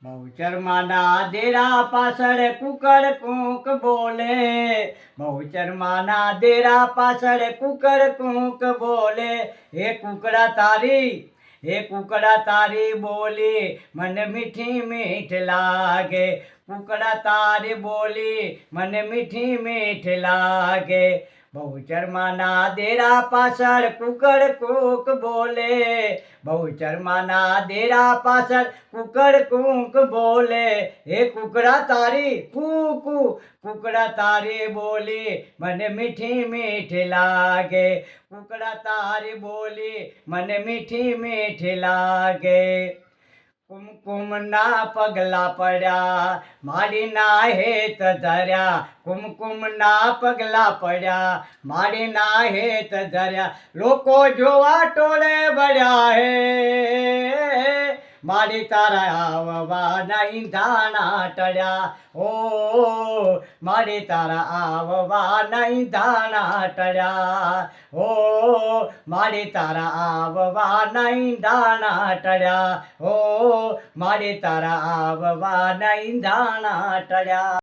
બહુચરમાના દેરા પાછળ cooked cook બોલે, બહુચરમાના દેરા પાછળ કુકડ કૂક બોલે. હે કુકડા તારી બોલી મને મીઠી મીઠ લાગે, કુકડા તારી બોલી મને મીઠી મીઠ લાગે. બહુચરમાના દેરા પાછળ કુકડ કૂક બોલે, બહુચરમાના દેરા પાછળ કુકડ કૂક બોલે. હે કુકડા તારી કુકડા તારી બોલી મને મીઠી મીઠ લાગે, કુકડા તારી બોલી મને મીઠી મીઠ લાગે. કુમકુમના પગલા પડ્યા માડીના હેત ધર્યા, કુમકુમના પગલા પડ્યા માડીના હેત ધર્યા. લોકો જોવા ટોળે વળ્યા હે, માડી તારા આવવા નહીં ધાણા ટળ્યા. ઓ માડી તારા આવવા નહીં ધાણા ટળ્યા. ઓ માડી તારા આવવા નહીં ધાણા ટળ્યા. ઓ માડી તારા આવવા નહીં ધાણા ટળ્યા.